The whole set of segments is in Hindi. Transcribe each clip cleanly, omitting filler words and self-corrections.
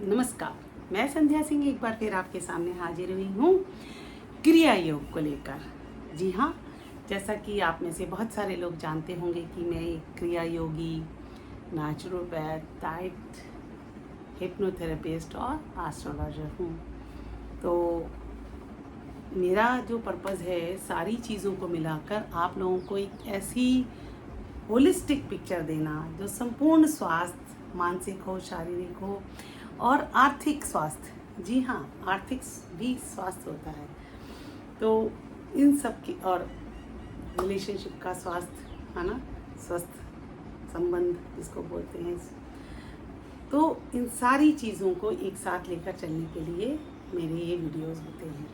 नमस्कार। मैं संध्या सिंह एक बार फिर आपके सामने हाजिर हुई हूँ क्रिया योग को लेकर। जी हाँ, जैसा कि आप में से बहुत सारे लोग जानते होंगे कि मैं एक क्रिया योगी, नेचुरोपैथ, डाइट हिप्नोथेरेपिस्ट और एस्ट्रोलॉजर हूँ। तो मेरा जो पर्पज़ है सारी चीज़ों को मिलाकर आप लोगों को एक ऐसी होलिस्टिक पिक्चर देना जो संपूर्ण स्वास्थ्य, मानसिक हो, शारीरिक हो और आर्थिक स्वास्थ्य। जी हाँ, आर्थिक भी स्वास्थ्य होता है। तो इन सब की और रिलेशनशिप का स्वास्थ्य है ना, स्वस्थ संबंध जिसको बोलते हैं। तो इन सारी चीज़ों को एक साथ लेकर चलने के लिए मेरे ये वीडियोस होते हैं।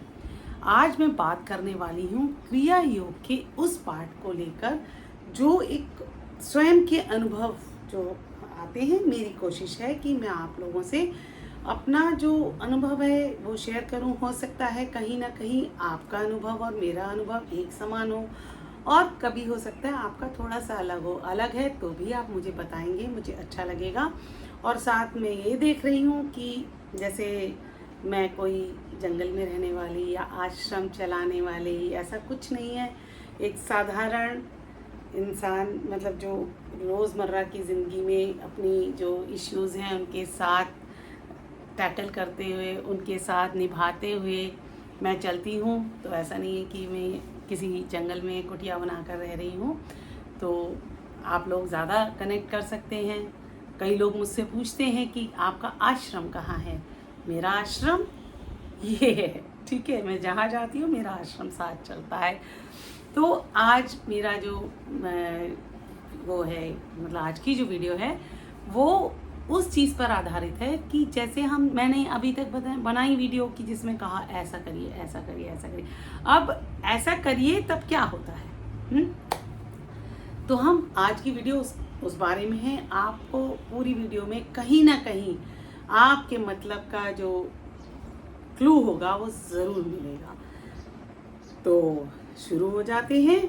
आज मैं बात करने वाली हूँ क्रिया योग के उस पार्ट को लेकर जो एक स्वयं के अनुभव जो आते हैं। मेरी कोशिश है कि मैं आप लोगों से अपना जो अनुभव है वो शेयर करूं। हो सकता है कहीं ना कहीं आपका अनुभव और मेरा अनुभव एक समान हो, और कभी हो सकता है आपका थोड़ा सा अलग हो। अलग है तो भी आप मुझे बताएंगे, मुझे अच्छा लगेगा। और साथ में ये देख रही हूँ कि जैसे मैं कोई जंगल में रहने वाली या आश्रम चलाने वाली, ऐसा कुछ नहीं है। एक साधारण इंसान, मतलब जो रोज़मर्रा की ज़िंदगी में अपनी जो इश्यूज़ हैं उनके साथ टैकल करते हुए, उनके साथ निभाते हुए मैं चलती हूँ। तो ऐसा नहीं है कि मैं किसी जंगल में कुटिया बनाकर रह रही हूँ। तो आप लोग ज़्यादा कनेक्ट कर सकते हैं। कई लोग मुझसे पूछते हैं कि आपका आश्रम कहाँ है। मेरा आश्रम ये है, ठीक है। मैं जहाँ जाती हूँ मेरा आश्रम साथ चलता है। तो आज मेरा जो वो है, मतलब आज की जो वीडियो है वो उस चीज़ पर आधारित है कि जैसे मैंने अभी तक बनाई वीडियो की जिसमें कहा ऐसा करिए, ऐसा करिए, ऐसा करिए। अब ऐसा करिए तब क्या होता है। तो हम आज की वीडियो उस बारे में है। आपको पूरी वीडियो में कहीं ना कहीं आपके मतलब का जो क्लू होगा वो ज़रूर मिलेगा। तो शुरू हो जाते हैं।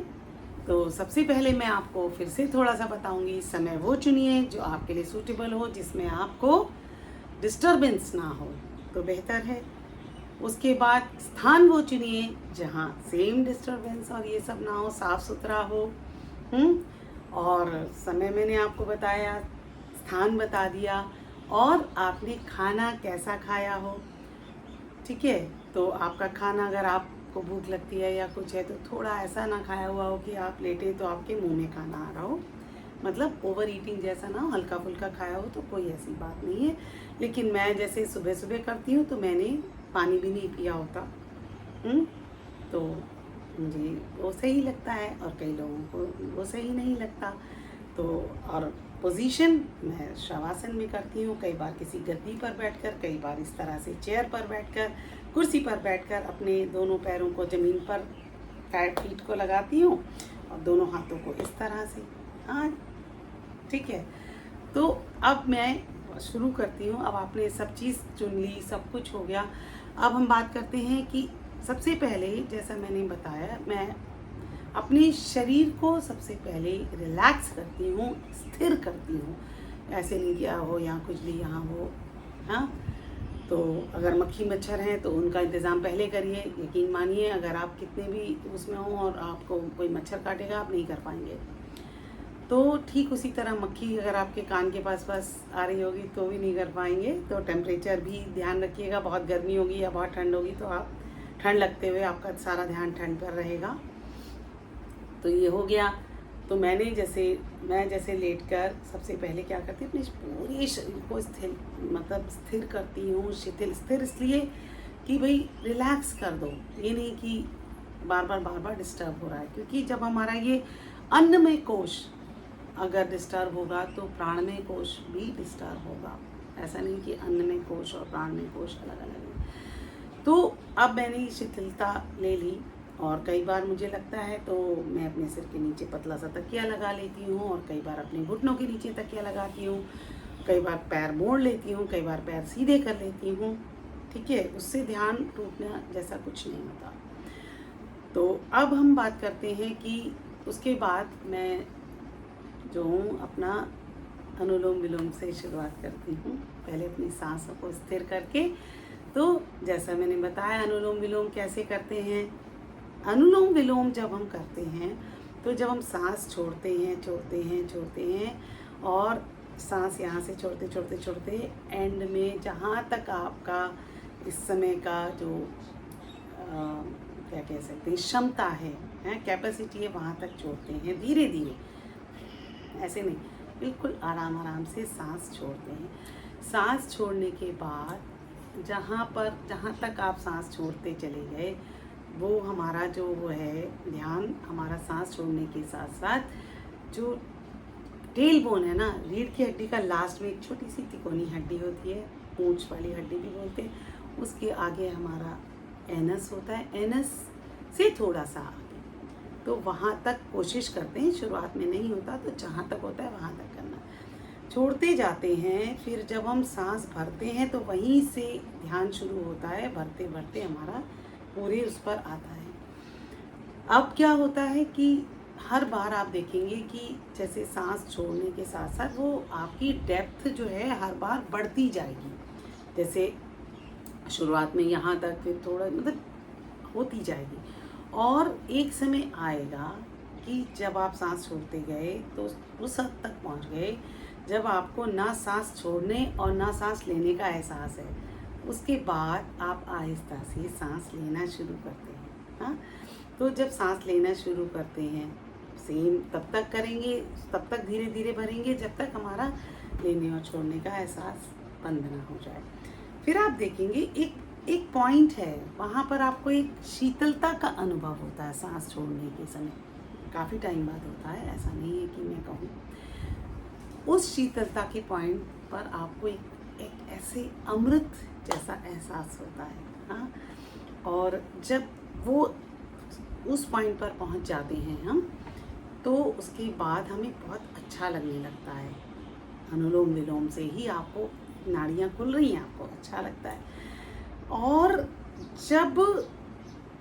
तो सबसे पहले मैं आपको फिर से थोड़ा सा बताऊंगी, समय वो चुनिए जो आपके लिए सूटेबल हो, जिसमें आपको डिस्टरबेंस ना हो तो बेहतर है। उसके बाद स्थान वो चुनिए जहाँ सेम डिस्टरबेंस और ये सब ना हो, साफ सुथरा हो। और समय मैंने आपको बताया, स्थान बता दिया, और आपने खाना कैसा खाया हो। ठीक है। तो आपका खाना, अगर आपको भूख लगती है या कुछ है तो थोड़ा ऐसा ना खाया हुआ हो कि आप लेटे तो आपके मुंह में खाना आ रहा हो, मतलब ओवर ईटिंग जैसा ना हो। हल्का फुल्का खाया हो तो कोई ऐसी बात नहीं है। लेकिन मैं जैसे सुबह सुबह करती हूँ तो मैंने पानी भी नहीं पिया होता। तो मुझे वो सही लगता है और कई लोगों को वो सही नहीं लगता। तो और पोजीशन मैं शवासन में करती हूँ, कई बार किसी गद्दी पर बैठकर, कई बार इस तरह से चेयर पर बैठकर, कुर्सी पर बैठकर अपने दोनों पैरों को ज़मीन पर फीट को लगाती हूँ और दोनों हाथों को इस तरह से। हाँ, ठीक है। तो अब मैं शुरू करती हूँ। अब आपने सब चीज़ चुन ली, सब कुछ हो गया। अब हम बात करते हैं कि सबसे पहले, जैसा मैंने बताया, मैं अपने शरीर को सबसे पहले रिलैक्स करती हूँ, स्थिर करती हूँ। ऐसे नहीं किया हो यहाँ खुजली यहाँ हो। हाँ, तो अगर मक्खी मच्छर हैं तो उनका इंतज़ाम पहले करिए। यकीन मानिए, अगर आप कितने भी उसमें हो और आपको कोई मच्छर काटेगा, आप नहीं कर पाएंगे। तो ठीक उसी तरह मक्खी अगर आपके कान के पास आ रही होगी तो भी नहीं कर पाएंगे। तो टेम्परेचर भी ध्यान रखिएगा। बहुत गर्मी होगी या बहुत ठंड होगी तो आप ठंड लगते हुए आपका सारा ध्यान ठंड पर रहेगा। तो ये हो गया। तो मैं जैसे लेटकर सबसे पहले क्या करती हूँ, अपने पूरे शरीर को स्थिर करती हूँ। स्थिर इसलिए कि भाई रिलैक्स कर दो। ये नहीं कि बार बार डिस्टर्ब हो रहा है, क्योंकि जब हमारा ये अन्नमय कोश अगर डिस्टर्ब होगा तो प्राणमय कोश भी डिस्टर्ब होगा। ऐसा नहीं कि अन्नमय कोश और प्राणमय कोश अलग अलग है। तो अब मैंने शिथिलता ले ली, और कई बार मुझे लगता है तो मैं अपने सिर के नीचे पतला सा तकिया लगा लेती हूँ, और कई बार अपने घुटनों के नीचे तकिया लगाती हूँ। कई बार पैर मोड़ लेती हूँ, कई बार पैर सीधे कर लेती हूँ। ठीक है, उससे ध्यान टूटना जैसा कुछ नहीं होता। तो अब हम बात करते हैं कि उसके बाद मैं जो हूँ अपना अनुलोम विलोम से शुरुआत करती हूँ। पहले अपनी सांसों को स्थिर करके, तो जैसा मैंने बताया अनुलोम विलोम कैसे करते हैं। अनुलोम विलोम जब हम करते हैं तो जब हम सांस छोड़ते हैं और सांस यहाँ से छोड़ते एंड में जहाँ तक आपका इस समय का जो क्या कह सकते हैं क्षमता है, कैपेसिटी है, वहाँ तक छोड़ते हैं धीरे धीरे, ऐसे नहीं, बिल्कुल आराम आराम से सांस छोड़ते हैं। सांस छोड़ने के बाद जहाँ तक आप सांस छोड़ते चले गए वो हमारा जो वो है ध्यान हमारा सांस छोड़ने के साथ साथ जो टेल बोन है ना, रीढ़ की हड्डी का लास्ट में एक छोटी सी तिकोनी हड्डी होती है, पूंछ वाली हड्डी भी बोलते हैं, उसके आगे हमारा एनस होता है, एनस से थोड़ा सा आगे, तो वहाँ तक कोशिश करते हैं। शुरुआत में नहीं होता तो जहाँ तक होता है वहाँ तक करना, छोड़ते जाते हैं। फिर जब हम सांस भरते हैं तो वहीं से ध्यान शुरू होता है, भरते भरते हमारा पूरे उस पर आता है। अब क्या होता है कि हर बार आप देखेंगे कि जैसे सांस छोड़ने के साथ साथ वो आपकी डेप्थ जो है हर बार बढ़ती जाएगी। जैसे शुरुआत में यहाँ तक, फिर थोड़ा मतलब होती जाएगी, और एक समय आएगा कि जब आप सांस छोड़ते गए तो उस हद तक पहुँच गए जब आपको ना सांस छोड़ने और ना सांस लेने का एहसास है। उसके बाद आप आहिस्ता से सांस लेना शुरू करते हैं। हाँ, तो जब सांस लेना शुरू करते हैं सेम तब तक करेंगे, तब तक धीरे धीरे भरेंगे जब तक हमारा लेने और छोड़ने का एहसास बंद ना हो जाए। फिर आप देखेंगे एक पॉइंट है, वहाँ पर आपको एक शीतलता का अनुभव होता है सांस छोड़ने के समय, काफ़ी टाइम बाद होता है, ऐसा नहीं है कि मैं कहूँ। उस शीतलता के पॉइंट पर आपको एक ऐसे अमृत जैसा एहसास होता है। हाँ, और जब वो उस पॉइंट पर पहुंच जाते हैं हम, तो उसके बाद हमें बहुत अच्छा लगने लगता है। अनुलोम विलोम से ही आपको नाड़ियाँ खुल रही हैं, आपको अच्छा लगता है। और जब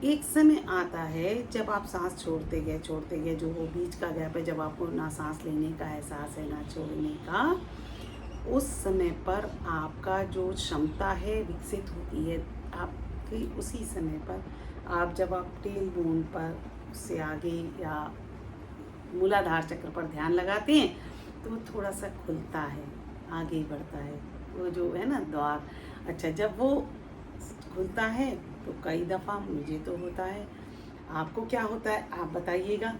एक समय आता है जब आप सांस छोड़ते गए, जो वो बीच का गैप है जब आपको ना सांस लेने का एहसास है ना छोड़ने का, उस समय पर आपका जो क्षमता है विकसित होती है आपकी। उसी समय पर आप जब आप टेल बोन पर उससे आगे या मूलाधार चक्र पर ध्यान लगाते हैं तो वो थोड़ा सा खुलता है, आगे बढ़ता है, वो जो है ना द्वार। अच्छा, जब वो खुलता है तो कई दफ़ा मुझे तो होता है, आपको क्या होता है आप बताइएगा,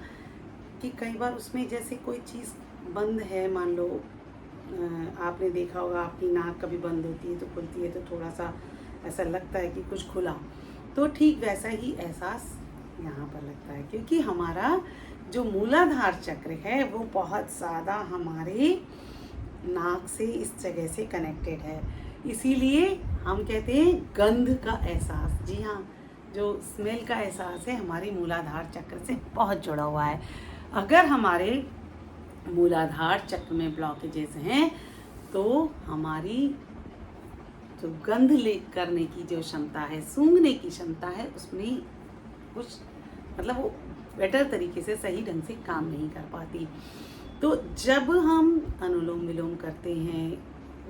कि कई बार उसमें जैसे कोई चीज़ बंद है, मान लो आपने देखा होगा आपकी नाक कभी बंद होती है तो खुलती है तो थोड़ा सा ऐसा लगता है कि कुछ खुला, तो ठीक वैसा ही एहसास यहाँ पर लगता है, क्योंकि हमारा जो मूलाधार चक्र है वो बहुत ज़्यादा हमारे नाक से इस जगह से कनेक्टेड है। इसीलिए हम कहते हैं गंध का एहसास, जी हाँ, जो स्मेल का एहसास है हमारे मूलाधार चक्र से बहुत जुड़ा हुआ है। अगर हमारे मूलाधार चक्र में ब्लॉकेजेस हैं तो हमारी जो गंध ले करने की जो क्षमता है, सूंघने की क्षमता है, उसमें कुछ मतलब वो बेटर तरीके से सही ढंग से काम नहीं कर पाती। तो जब हम अनुलोम विलोम करते हैं,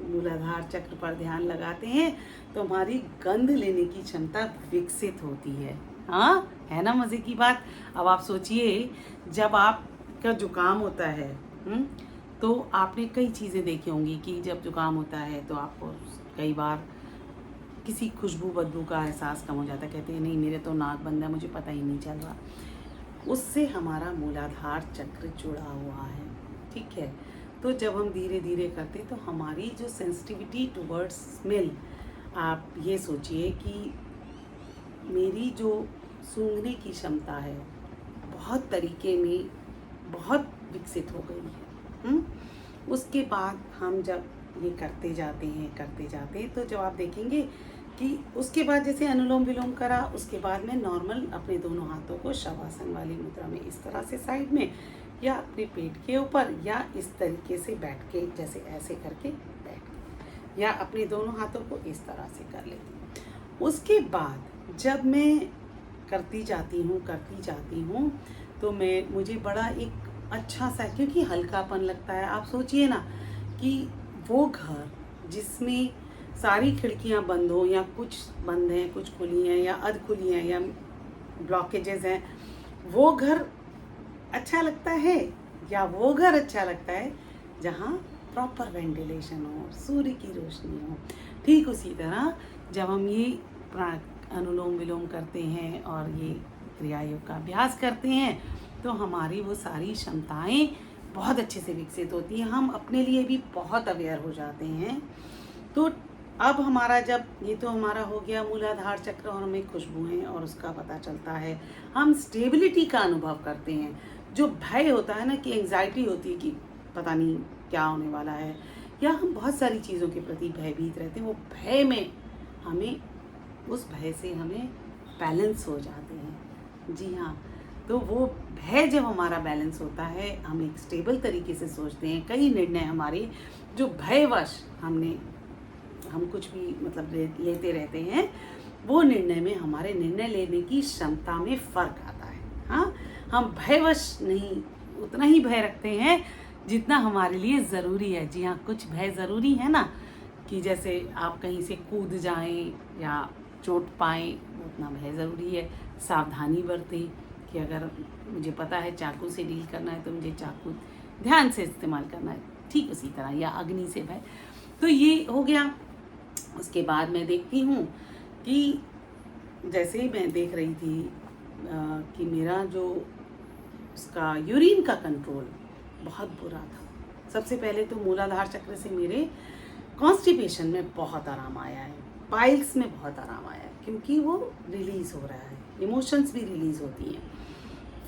मूलाधार चक्र पर ध्यान लगाते हैं, तो हमारी गंध लेने की क्षमता विकसित होती है। हाँ, है ना मज़े की बात। अब आप सोचिए, जब आपका जुकाम होता है तो आपने कई चीज़ें देखी होंगी कि जब जुकाम होता है तो आपको कई बार किसी खुशबू बदबू का एहसास कम हो जाता है, कहते हैं नहीं मेरे तो नाक बंद है, मुझे पता ही नहीं चल रहा। उससे हमारा मूलाधार चक्र जुड़ा हुआ है, ठीक है। तो जब हम धीरे धीरे करते तो हमारी जो सेंसिटिविटी टुवर्ड्स स्मेल, आप ये सोचिए कि मेरी जो सूंघने की क्षमता है बहुत तरीके में बहुत विकसित हो गई है। उसके बाद हम जब ये करते जाते हैं तो जब आप देखेंगे कि उसके बाद जैसे अनुलोम विलोम करा, उसके बाद में नॉर्मल अपने दोनों हाथों को शवासन वाली मुद्रा में इस तरह से साइड में या अपने पेट के ऊपर या इस तरीके से बैठ के, जैसे ऐसे करके बैठ के, या अपने दोनों हाथों को इस तरह से कर लेती हूँ। उसके बाद जब मैं करती जाती हूँ तो मुझे बड़ा एक अच्छा सा, क्योंकि हल्कापन लगता है। आप सोचिए ना कि वो घर जिसमें सारी खिड़कियां बंद हो या कुछ बंद हैं, कुछ खुली हैं या अध खुली हैं या ब्लॉकेजेस हैं, वो घर अच्छा लगता है या वो घर अच्छा लगता है जहाँ प्रॉपर वेंटिलेशन हो, सूर्य की रोशनी हो। ठीक उसी तरह जब हम ये अनुलोम विलोम करते हैं और ये क्रिया योग का अभ्यास करते हैं तो हमारी वो सारी क्षमताएं बहुत अच्छे से विकसित होती हैं। हम अपने लिए भी बहुत अवेयर हो जाते हैं। तो अब हमारा जब ये तो हमारा हो गया मूलाधार चक्र और हमें खुशबुएं और उसका पता चलता है, हम स्टेबिलिटी का अनुभव करते हैं। जो भय होता है ना, कि एंग्जाइटी होती है कि पता नहीं क्या होने वाला है, या हम बहुत सारी चीज़ों के प्रति भयभीत रहते हैं, वो भय में हमें, उस भय से हमें बैलेंस हो जाते हैं। जी हाँ, तो वो भय जब हमारा बैलेंस होता है, हम एक स्टेबल तरीके से सोचते हैं। कई निर्णय हमारे जो भयवश हम कुछ भी मतलब लेते रहते हैं, वो निर्णय में हमारे निर्णय लेने की क्षमता में फ़र्क आता है। हाँ, हम भयवश नहीं, उतना ही भय रखते हैं जितना हमारे लिए ज़रूरी है। जी हाँ, कुछ भय ज़रूरी है ना, कि जैसे आप कहीं से कूद जाएं या चोट पाएं, उतना भय ज़रूरी है। सावधानी बरतें कि अगर मुझे पता है चाकू से डील करना है तो मुझे चाकू ध्यान से इस्तेमाल करना है। ठीक उसी तरह, या अग्नि से भय। तो ये हो गया। उसके बाद मैं देखती हूँ कि जैसे ही मैं देख रही थी कि मेरा जो उसका यूरिन का कंट्रोल बहुत बुरा था। सबसे पहले तो मूलाधार चक्र से मेरे कॉन्स्टिपेशन में बहुत आराम आया है, पाइल्स में बहुत आराम आया है, क्योंकि वो रिलीज़ हो रहा है, इमोशंस भी रिलीज़ होती हैं।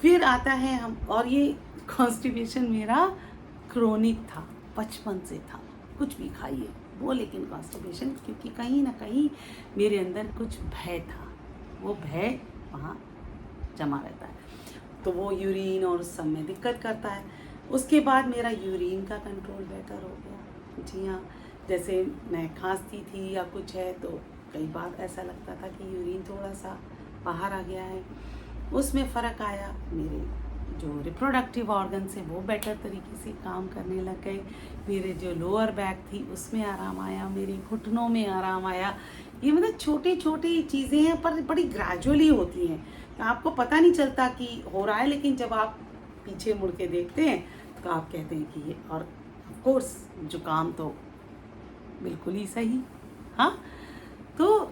फिर आता है हम, और ये कॉन्स्टिपेशन मेरा क्रोनिक था, बचपन से था, कुछ भी खाइए वो, लेकिन कॉन्स्टिपेशन, क्योंकि कहीं ना कहीं मेरे अंदर कुछ भय था, वो भय वहाँ जमा रहता है, तो वो यूरिन और उस सब में दिक्कत करता है। उसके बाद मेरा यूरिन का कंट्रोल बेटर हो गया। जी हाँ, जैसे मैं खांसती थी या कुछ है तो कई बार ऐसा लगता था कि यूरिन थोड़ा सा बाहर आ गया है, उसमें फ़र्क आया। मेरे जो रिप्रोडक्टिव ऑर्गन्स हैं वो बेटर तरीके से काम करने लग गए। मेरे जो लोअर बैक थी उसमें आराम आया, मेरे घुटनों में आराम आया। ये मतलब छोटी छोटी चीज़ें हैं, पर बड़ी ग्रेजुअली होती हैं, तो आपको पता नहीं चलता कि हो रहा है, लेकिन जब आप पीछे मुड़ के देखते हैं तो आप कहते हैं कि ये, और ऑफ कोर्स जुकाम तो बिल्कुल ही सही। हाँ, तो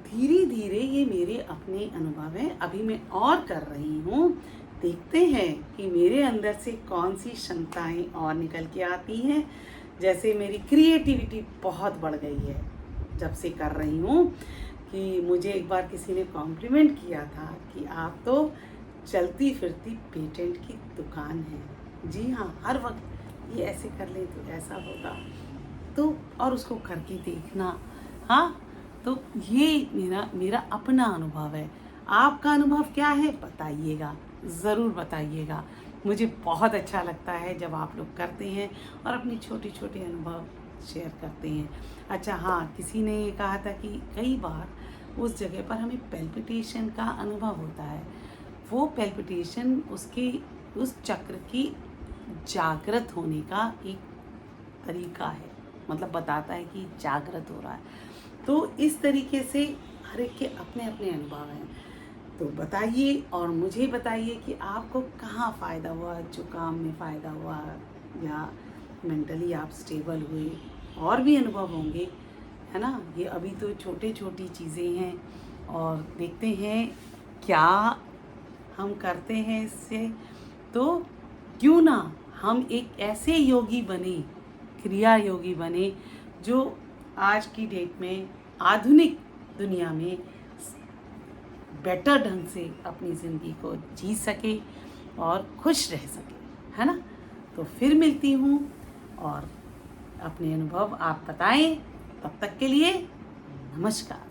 धीरे धीरे ये मेरे अपने अनुभव हैं, अभी मैं और कर रही हूँ। देखते हैं कि मेरे अंदर से कौन सी क्षमताएं और निकल के आती हैं। जैसे मेरी क्रिएटिविटी बहुत बढ़ गई है जब से कर रही हूँ, कि मुझे एक बार किसी ने कॉम्प्लीमेंट किया था कि आप तो चलती फिरती पेटेंट की दुकान है। जी हाँ, हर वक्त ये ऐसे कर ले तो ऐसा होगा, तो और उसको करके देखना। हाँ, तो ये मेरा अपना अनुभव है। आपका अनुभव क्या है बताइएगा, ज़रूर बताइएगा। मुझे बहुत अच्छा लगता है जब आप लोग करते हैं और अपनी छोटे छोटे अनुभव शेयर करते हैं। अच्छा हाँ, किसी ने ये कहा था कि कई बार उस जगह पर हमें पैल्पिटेशन का अनुभव होता है। वो पैल्पिटेशन उस चक्र की जागृत होने का एक तरीका है, मतलब बताता है कि जागृत हो रहा है। तो इस तरीके से हर एक के अपने अपने अनुभव हैं। तो बताइए और मुझे बताइए कि आपको कहाँ फ़ायदा हुआ, जुकाम में फ़ायदा हुआ या मेंटली आप स्टेबल हुए, और भी अनुभव होंगे, है ना। ये अभी तो छोटी छोटी चीज़ें हैं, और देखते हैं क्या हम करते हैं इससे। तो क्यों ना हम एक ऐसे योगी बने, क्रिया योगी बने, जो आज की डेट में आधुनिक दुनिया में बेटर ढंग से अपनी ज़िंदगी को जी सके और खुश रह सके, है ना। तो फिर मिलती हूँ, और अपने अनुभव आप बताएं। तब तक के लिए नमस्कार।